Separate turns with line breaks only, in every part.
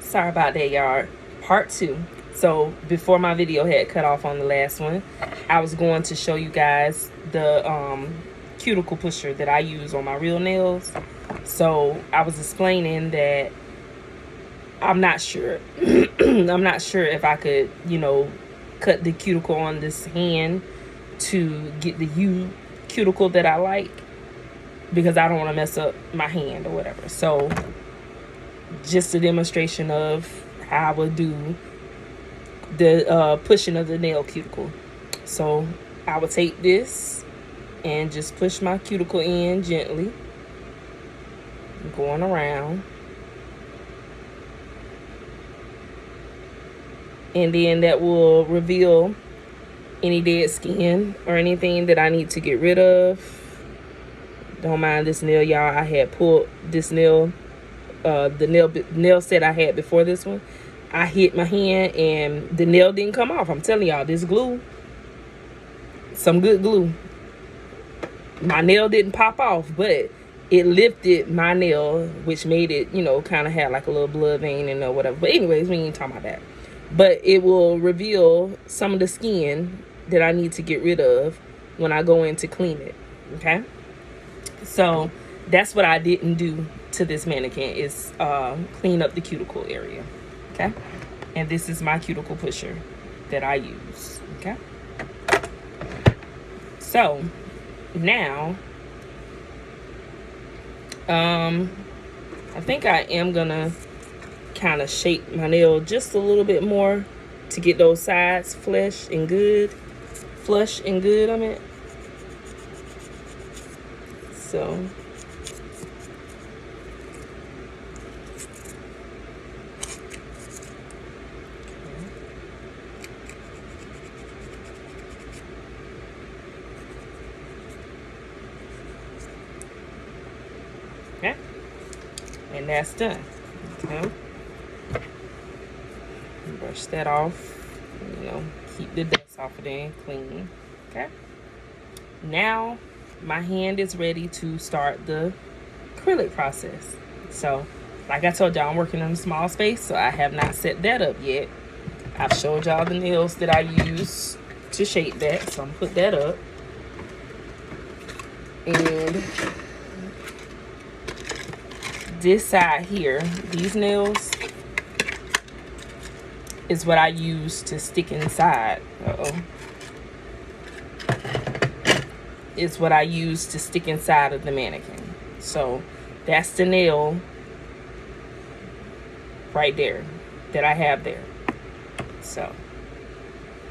Sorry about that, y'all. Part 2. So before my video had cut off on the last one, I was going to show you guys the cuticle pusher that I use on my real nails. So I was explaining that I'm not sure. I'm not sure if I could, cut the cuticle on this hand to get the U cuticle that I like, because I don't want to mess up my hand or whatever. So just a demonstration of how I would do the pushing of the nail cuticle. So I would take this and just push my cuticle in gently, going around. And then that will reveal any dead skin or anything that I need to get rid of. Don't mind this nail, y'all. I had pulled this nail, the nail set I had before this one. I hit my hand and the nail didn't come off. I'm telling y'all, this glue, some good glue. My nail didn't pop off, but it lifted my nail, which made it, kind of have like a little blood vein and whatever. But anyways, we ain't talking about that. But it will reveal some of the skin that I need to get rid of when I go in to clean it. Okay? So that's what I didn't do to this mannequin, is clean up the cuticle area. Okay? And this is my cuticle pusher that I use. Okay? So now I think I am gonna kind of shape my nail just a little bit more to get those sides flush and good. I mean. So okay, and that's done. Okay. Brush that off, keep the dust off of there and clean. Okay, now my hand is ready to start the acrylic process. So like I told y'all, I'm working in a small space, so I have not set that up yet. I've showed y'all the nails that I use to shape that, so I'm gonna put that up. And this side here, these nails, is what I use to stick inside. Is what I use to stick inside of the mannequin. So that's the nail right there that I have there. So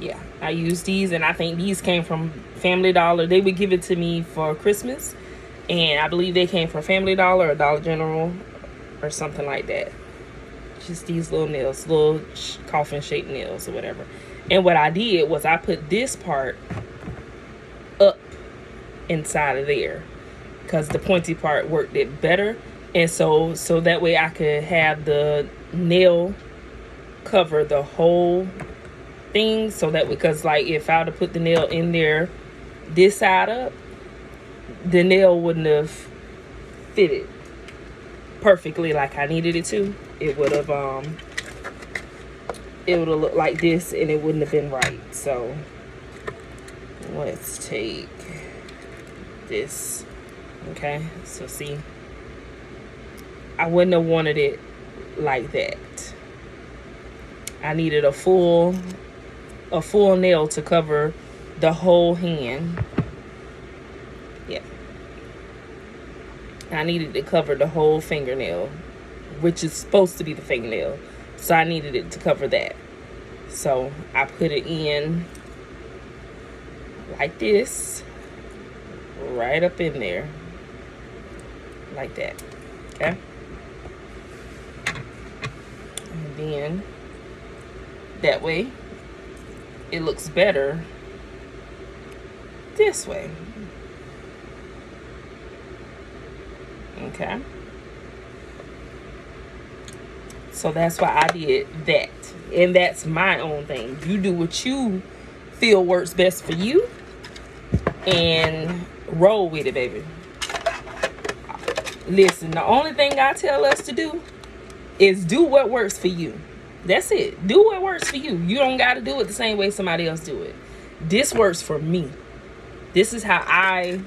yeah, I use these, and I think these came from Family Dollar. They would give it to me for Christmas, and I believe they came from Family Dollar or Dollar General or something like that. Just these little nails, little coffin shaped nails or whatever. And what I did was I put this part up inside of there, because the pointy part worked it better. And so that way I could have the nail cover the whole thing, so that, because like if I would have put the nail in there this side up, the nail wouldn't have fitted perfectly like I needed it to. It would have looked like this, and it wouldn't have been right. So let's take this. Okay, so see, I wouldn't have wanted it like that. I needed a full nail to cover the whole hand. Yeah, I needed to cover the whole fingernail, which is supposed to be the fingernail. So I needed it to cover that. So I put it in like this, right up in there, like that. Okay. And then that way it looks better this way. Okay. So that's why I did that. And that's my own thing. You do what you feel works best for you and roll with it, baby. Listen, the only thing I tell us to do is do what works for you. That's it. Do what works for you. You don't got to do it the same way somebody else do it. This works for me. This is how I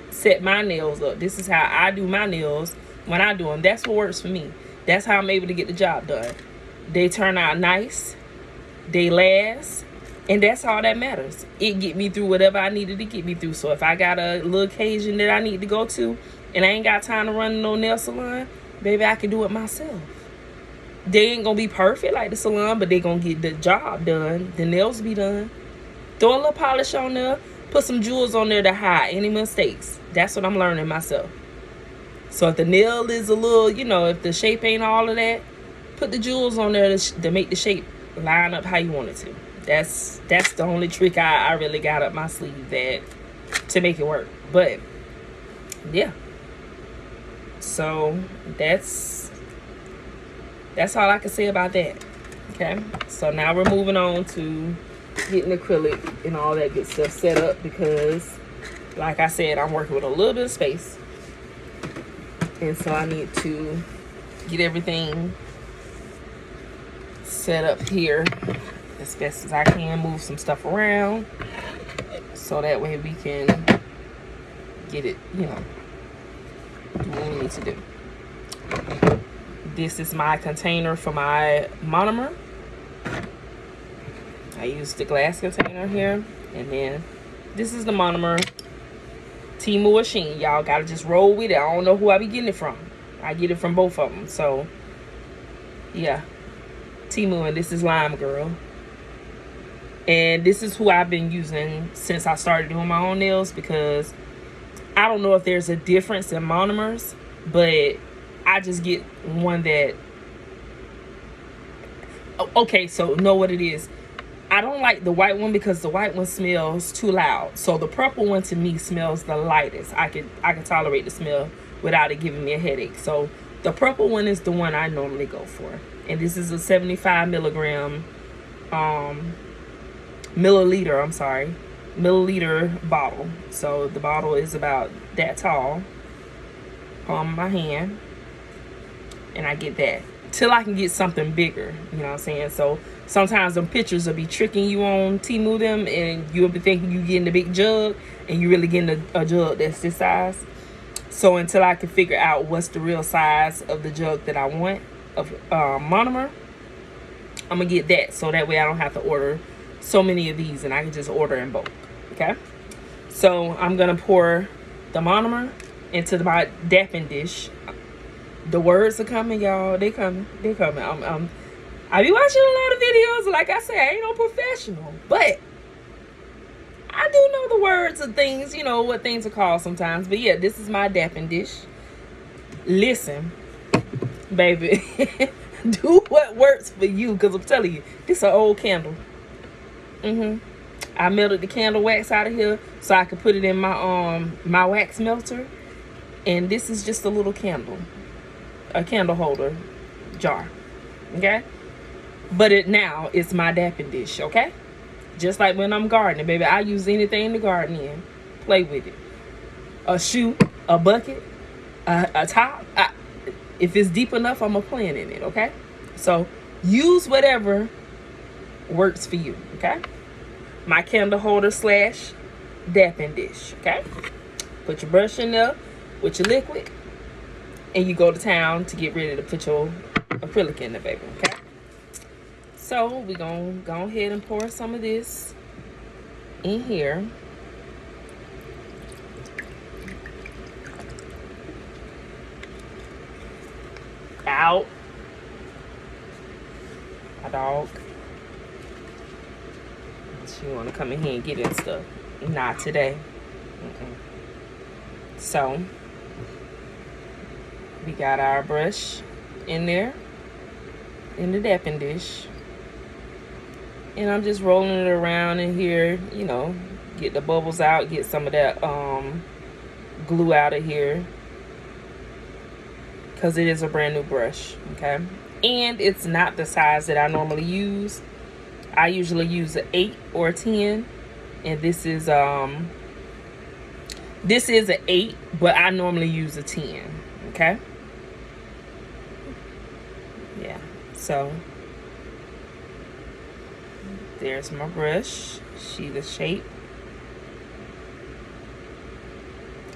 set my nails up. This is how I do my nails when I do them. That's what works for me. That's how I'm able to get the job done. They turn out nice. They last. And that's all that matters. It get me through whatever I needed to get me through. So if I got a little occasion that I need to go to and I ain't got time to run no nail salon, baby, I can do it myself. They ain't gonna be perfect like the salon, but they gonna get the job done. The nails be done. Throw a little polish on there. Put some jewels on there to hide any mistakes. That's what I'm learning myself. So if the nail is a little, if the shape ain't all of that, put the jewels on there to make the shape line up how you want it to. That's the only trick I really got up my sleeve to make it work. But yeah. So that's all I can say about that. Okay. So now we're moving on to getting acrylic and all that good stuff set up, because like I said, I'm working with a little bit of space, and so I need to get everything set up here as best as I can, move some stuff around so that way we can get it, do what we need to do. This is my container for my monomer. I use the glass container here, and then this is the monomer. Temu or Shein, y'all gotta just roll with it. I don't know who I be getting it from. I get it from both of them. So yeah, Temu, and this is Lime Girl. And this is who I've been using since I started doing my own nails, because I don't know if there's a difference in monomers, but I just get one that, okay, so know what it is. I don't like the white one because the white one smells too loud. So the purple one to me smells the lightest. I can tolerate the smell without it giving me a headache. So the purple one is the one I normally go for. And this is a 75 milliliter bottle. So the bottle is about that tall on my hand, and I get that till I can get something bigger, you know what I'm saying? So sometimes them pictures will be tricking you on Temu them, and you'll be thinking you getting the big jug, and you really getting a jug that's this size. So until I can figure out what's the real size of the jug that I want of monomer, I'm gonna get that, so that way I don't have to order so many of these, and I can just order in bulk. Okay, so I'm gonna pour the monomer into my dapping dish. The words are coming, y'all. They coming. I be watching a lot of videos. Like I say, I ain't no professional, but I do know the words of things, what things are called sometimes. But yeah, this is my dapping dish. Listen, baby, do what works for you, because I'm telling you, this is an old candle. I melted the candle wax out of here so I could put it in my wax melter. And this is just a little candle, a candle holder jar. Okay, but it's my dapping dish. Okay, just like when I'm gardening, baby, I use anything to garden in. Play with it. A shoe, a bucket, a top. If it's deep enough, I'm gonna plant in it. Okay, so use whatever works for you. Okay, my candle holder / dapping dish. Okay, put your brush in there with your liquid, and you go to town to get ready to put your acrylic in there, baby. Okay, so we're gonna go ahead and pour some of this in here. Out. My dog. She want to come in here and get in stuff. Not today. So we got our brush in there in the dapping dish, and I'm just rolling it around in here, get the bubbles out, get some of that glue out of here, because it is a brand new brush. Okay, and it's not the size that I normally use. I usually use an 8 or a 10, and this is an 8, but I normally use a 10. Okay, So there's my brush. See the shape.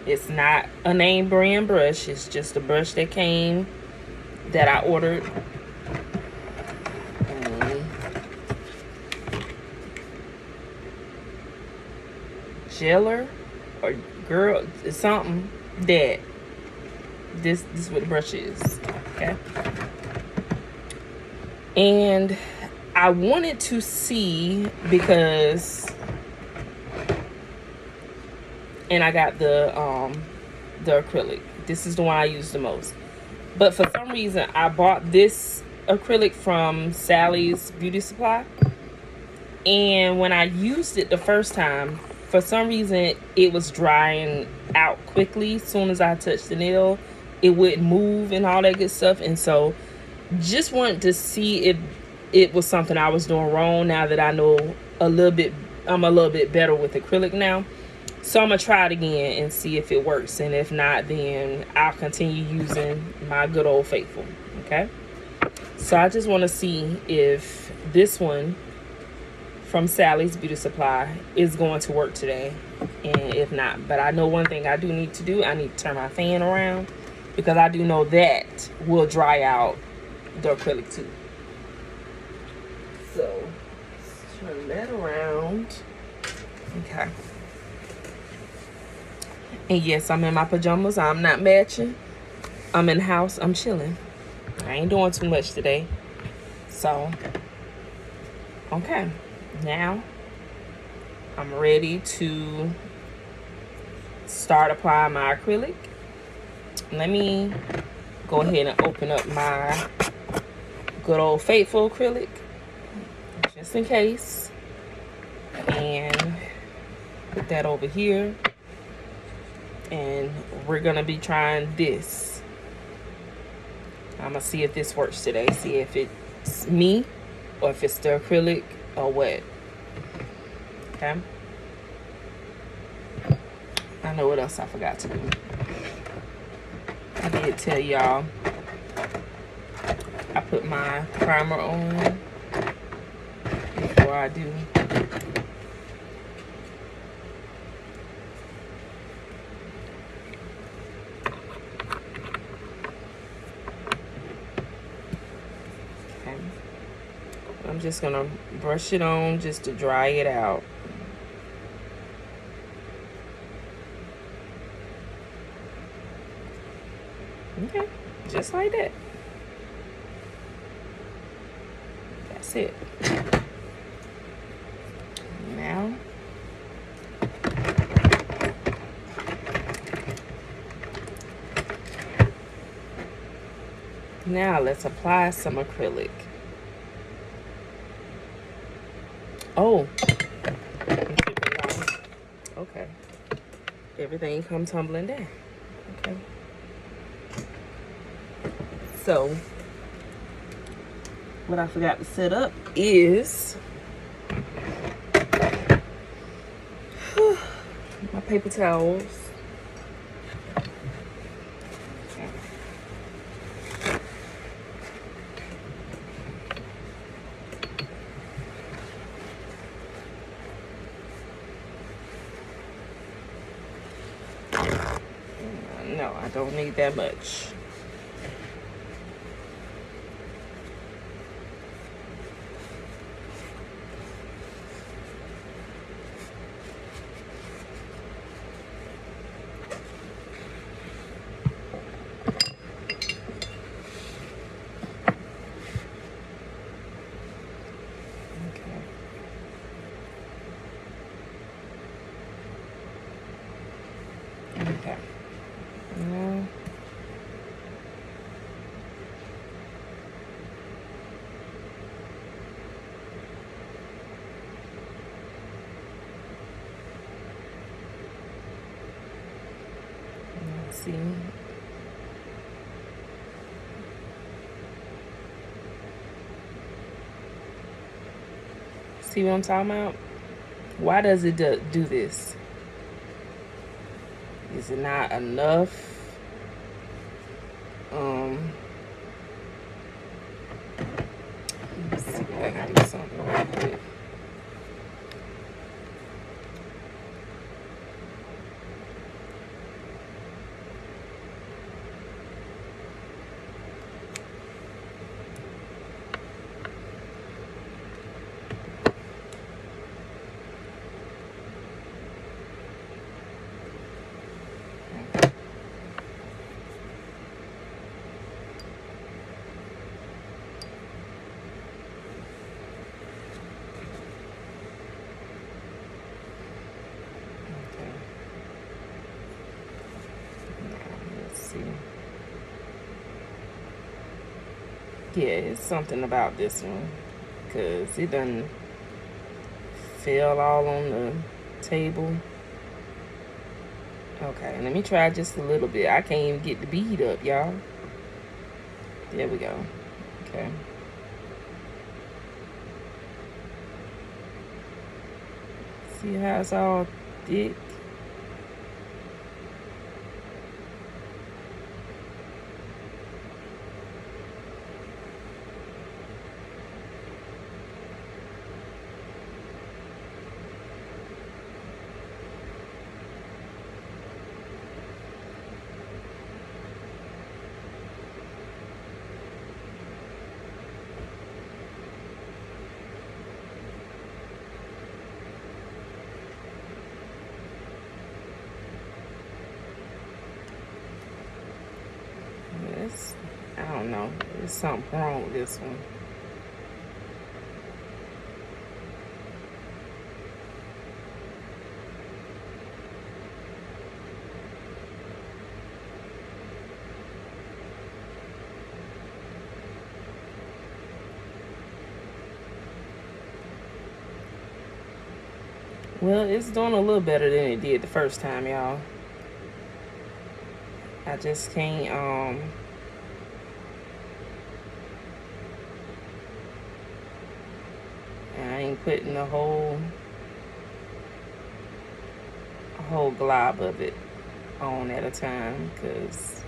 It's not a name brand brush. It's just a brush that came that I ordered. Geller or girl, it's something that this is what the brush is. Okay. And I wanted to see because, and I got the acrylic. This is the one I use the most. But for some reason, I bought this acrylic from Sally's Beauty Supply. And when I used it the first time, for some reason, it was drying out quickly. As soon as I touched the nail, it wouldn't move and all that good stuff. And so just wanted to see if it was something I was doing wrong now that I know I'm a little bit better with acrylic now. So I'm going to try it again and see if it works. And if not, then I'll continue using my good old faithful. Okay. So I just want to see if this one from Sally's Beauty Supply is going to work today. And if not, but I know one thing I do need to do. I need to turn my fan around because I do know that will dry out the acrylic too. So let's turn that around. Okay. And yes, I'm in my pajamas. I'm not matching. I'm in the house. I'm chilling. I ain't doing too much today. So, okay. Now, I'm ready to start applying my acrylic. Let me go ahead and open up my good old faithful acrylic. Just in case. And put that over here. And we're gonna be trying this. I'm gonna see if this works today. See if it's me or if it's the acrylic or what. Okay. I know what else I forgot to do. I did tell y'all I put my primer on before I do. I'm just gonna brush it on just to dry it out. Okay, just like that. That's it. Now let's apply some acrylic. Oh, okay. Everything come tumbling down. Okay. So, what I forgot to set up is my paper towels. No, I don't need that much. Okay. Now, let's see. See what I'm talking about? Why does it do this? Is it not enough? Yeah, it's something about this one because it done fell all on the table. Okay, let me try just a little bit. I can't even get the bead up, y'all. There we go. Okay. See how it's all thick? It's, I don't know. There's something wrong with this one. Well, it's doing a little better than it did the first time, y'all. I just can't, I ain't putting a whole glob of it on at a time, because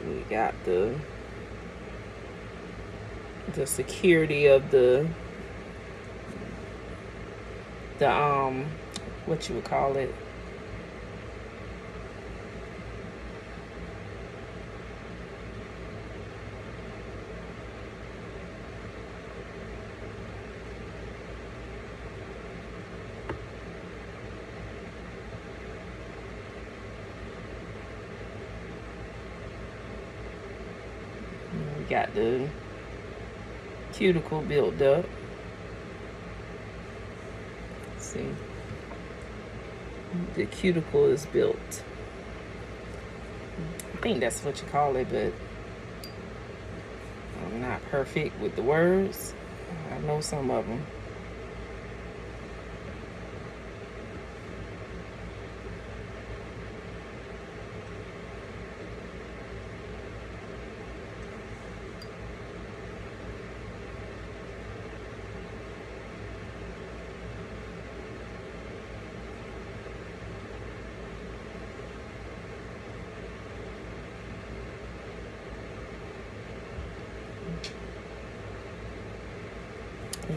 we got the security of the what you would call it, we got the cuticle built up. Let's see, the cuticle is built. I think that's what you call it, but I'm not perfect with the words. I know some of them.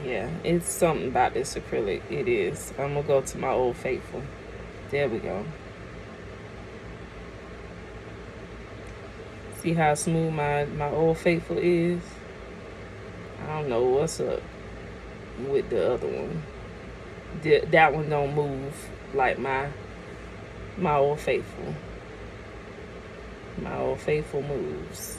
Yeah, it's something about this acrylic. It is. I'm gonna go to my Old Faithful. There we go. See how smooth my Old Faithful is? I don't know what's up with the other one. That one don't move like my Old Faithful. My Old Faithful moves.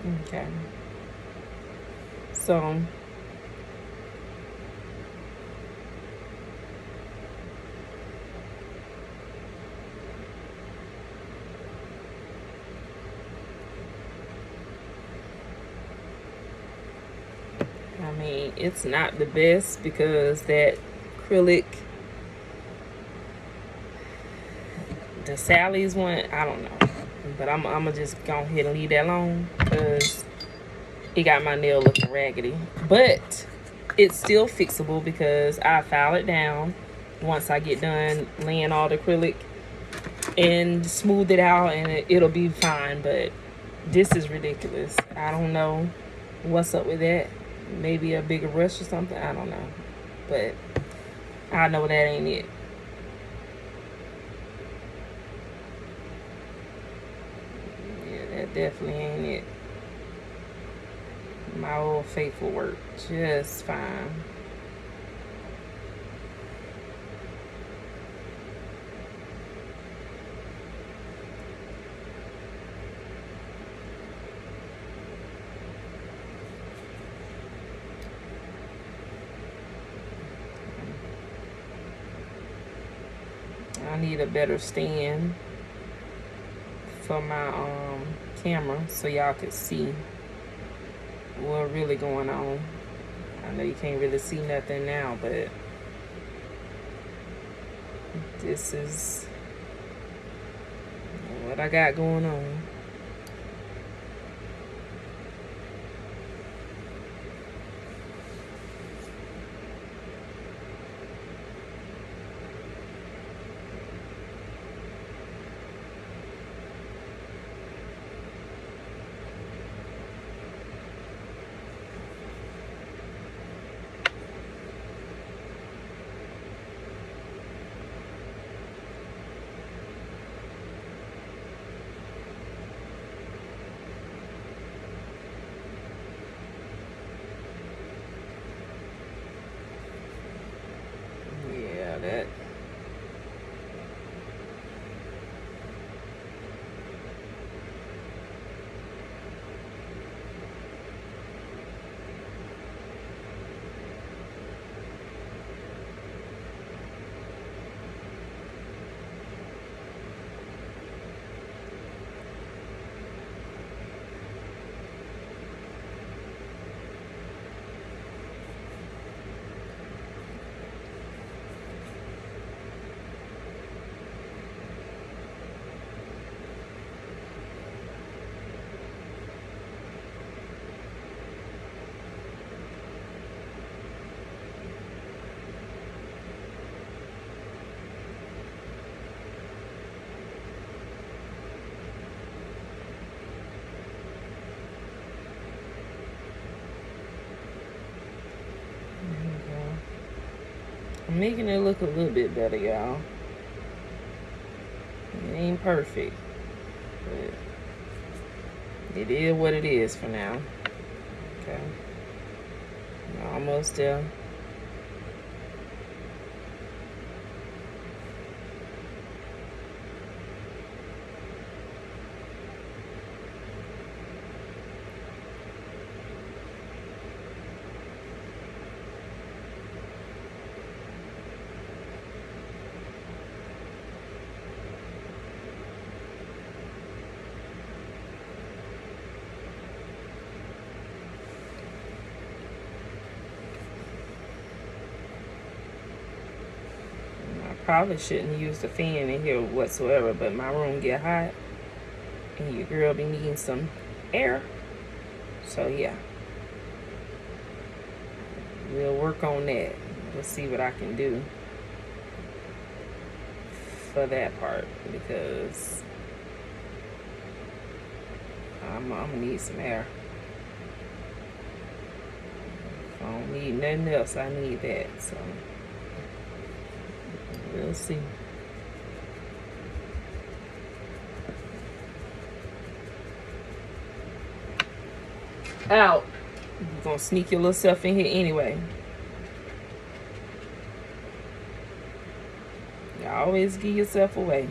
Okay. So I mean, it's not the best because that acrylic, the Sally's one, I don't know. But I'm gonna just go ahead and leave that alone because it got my nail looking raggedy. But it's still fixable because I file it down once I get done laying all the acrylic and smooth it out, and it'll be fine. But this is ridiculous. I don't know what's up with that. Maybe a bigger brush or something. I don't know. But I know that ain't it. Yeah, that definitely ain't it. My old faithful work just fine. I need a better stand for my camera so y'all can see what really going on. I know you can't really see nothing now, but this is what I got going on. Yeah, that. I'm making it look a little bit better, y'all. It ain't perfect, but it is what it is for now. Okay. Almost there. Probably shouldn't use the fan in here whatsoever, but my room get hot and your girl be needing some air. So yeah, we'll work on that. We'll see what I can do for that part because I'm gonna need some air. If I don't need nothing else, I need that. So we'll see. Out. You're gonna sneak your little self in here anyway. You always give yourself away.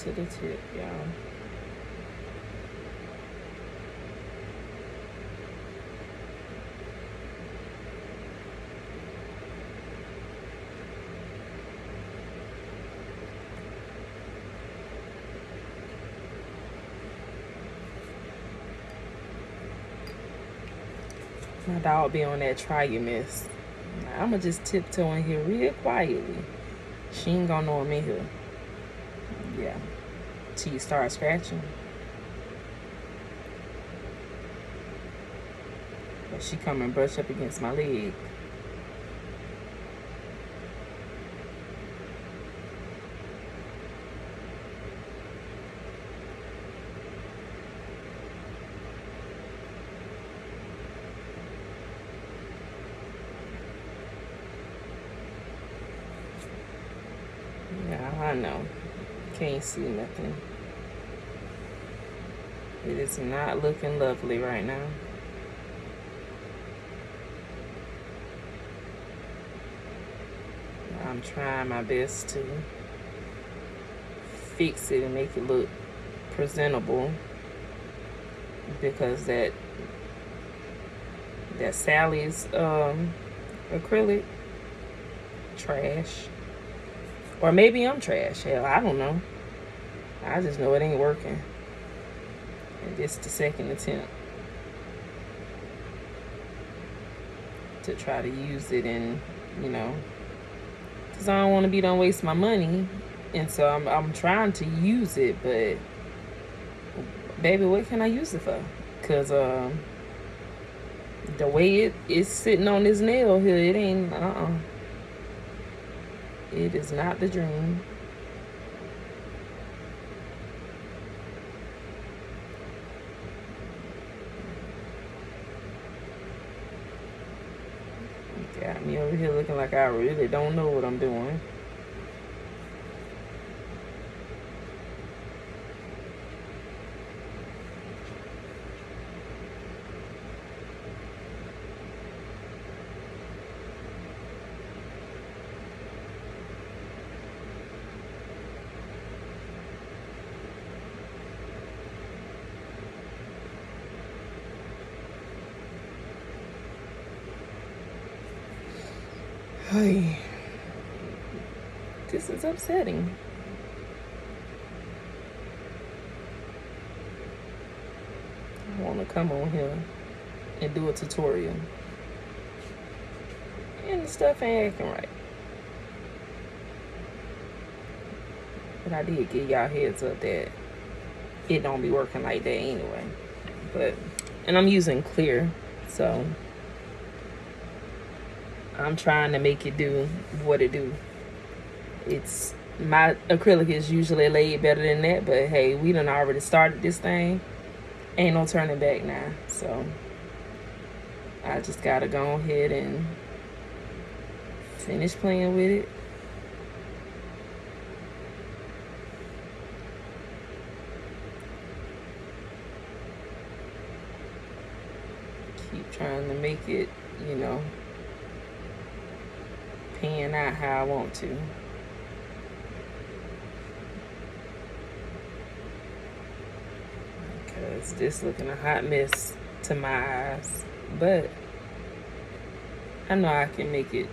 to the tip, y'all. My dog be on that try you miss. I'ma just tiptoe in here real quietly. She ain't gonna know I'm in here. Yeah. Till you start scratching. But she come and brush up against my leg. Yeah, I know. Can't see nothing. It is not looking lovely right now. I'm trying my best to fix it and make it look presentable, because that Sally's acrylic trash. Or maybe I'm trash. Hell, I don't know. I just know it ain't working. And this is the second attempt to try to use it, and because I don't want to be done waste my money, and so I'm trying to use it, but baby, what can I use it for? Because the way it's sitting on this nail here, it ain't it is not the dream. Got me over here looking like I really don't know what I'm doing. Hey, this is upsetting. I want to come on here and do a tutorial, and the stuff ain't acting right. But I did give y'all heads up that it don't be working like that anyway. And I'm using clear, so I'm trying to make it do what it do. It's my acrylic is usually laid better than that, but hey, we done already started this thing. Ain't no turning back now. So I just gotta go ahead and finish playing with it. Keep trying to make it, pan out how I want to. Because this looking a hot mess to my eyes. But I know I can make it,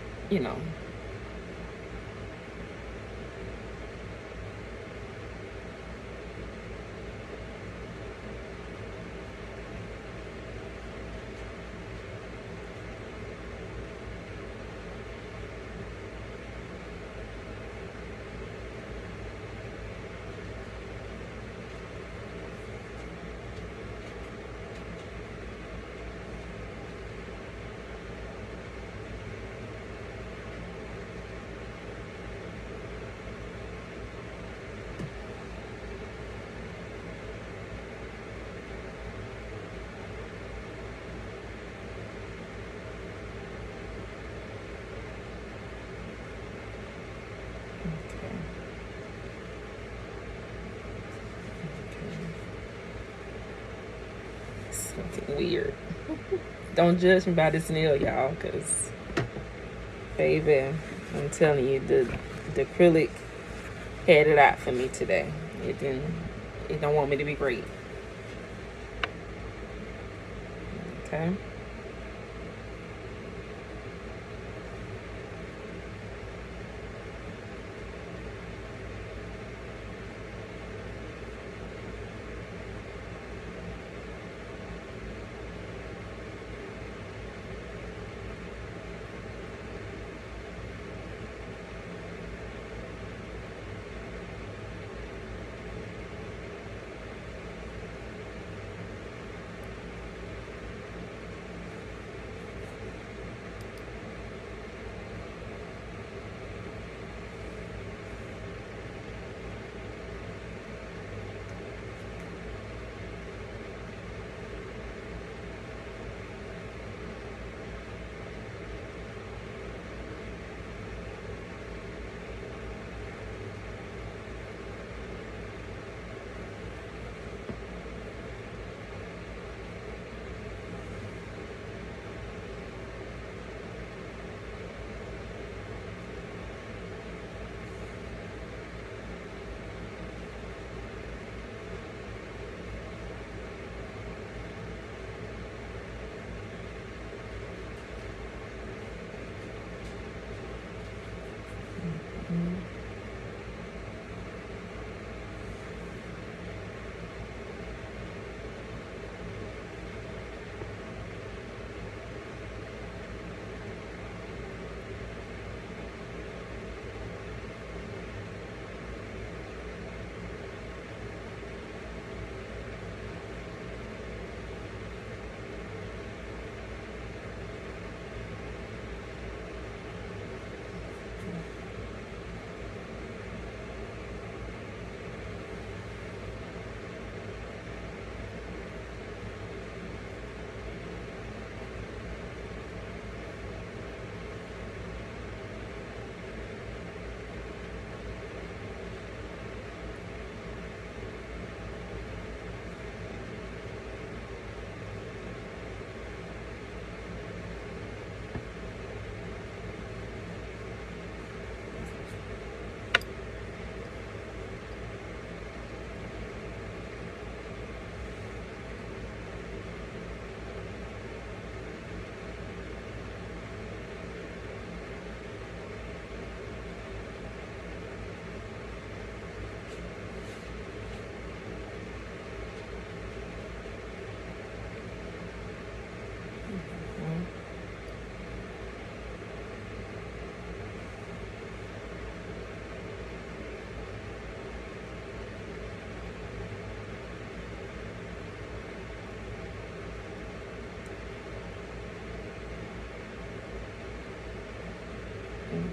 Looking weird. Don't judge me by this nail, y'all, because baby, I'm telling you, the acrylic had it out for me today. It didn't. It don't want me to be great. Okay.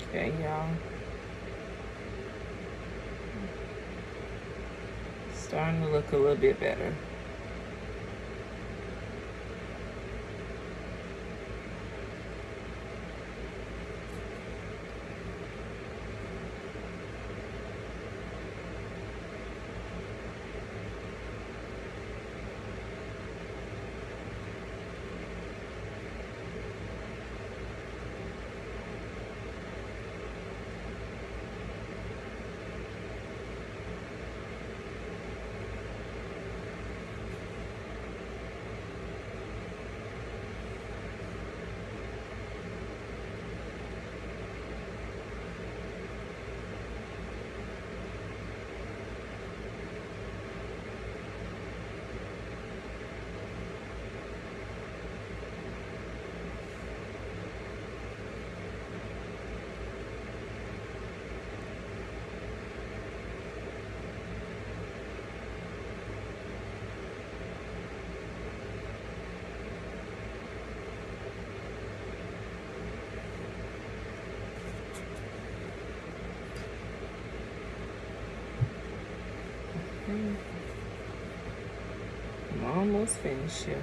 Okay, y'all. Starting to look a little bit better. I'm almost finished here.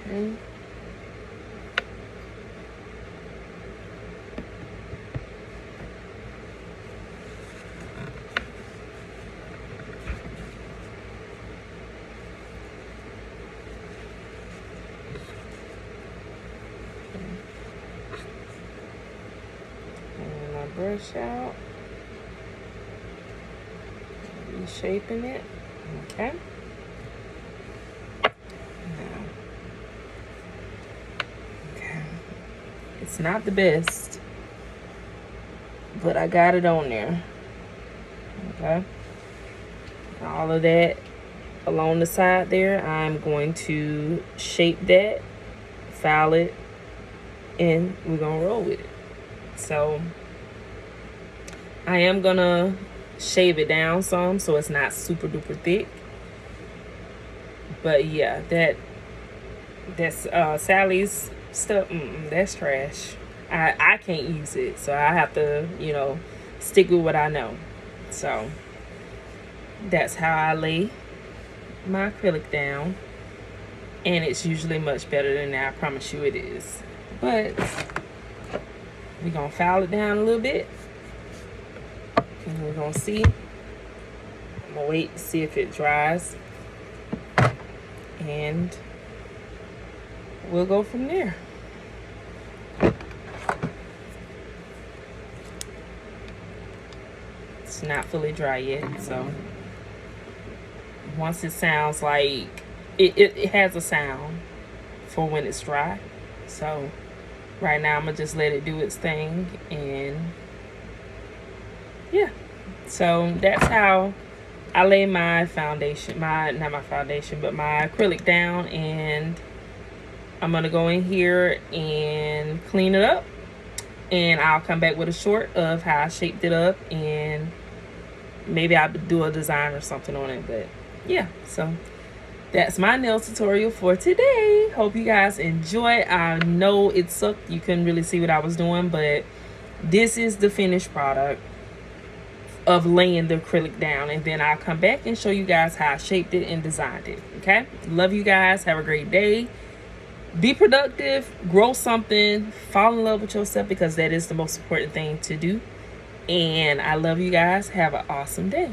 Okay. And my brush out, reshaping it. Okay. Now, okay. It's not the best, but I got it on there. Okay. All of that along the side there, I'm going to shape that, file it, and we're gonna roll with it. So I am gonna shave it down some so it's not super duper thick. But yeah, that's Sally's stuff. That's trash. I can't use it, so I have to, stick with what I know. So that's how I lay my acrylic down, and it's usually much better than that. I promise you it is. But we're gonna file it down a little bit, and we're gonna see. I'm gonna wait to see if it dries, and we'll go from there. It's not fully dry yet, so once it sounds like it has a sound for when it's dry. So right now I'm gonna just let it do its thing, and yeah. So that's how I lay my foundation, not my foundation, but my acrylic down, and I'm gonna go in here and clean it up, and I'll come back with a short of how I shaped it up, and maybe I'll do a design or something on it. But yeah, so that's my nail tutorial for today. Hope you guys enjoy. I know it sucked, you couldn't really see what I was doing, but this is the finished product of laying the acrylic down, and then I'll come back and show you guys how I shaped it and designed it. Okay, love you guys, have a great day, be productive, grow something, fall in love with yourself, because that is the most important thing to do. And I love you guys. Have an awesome day.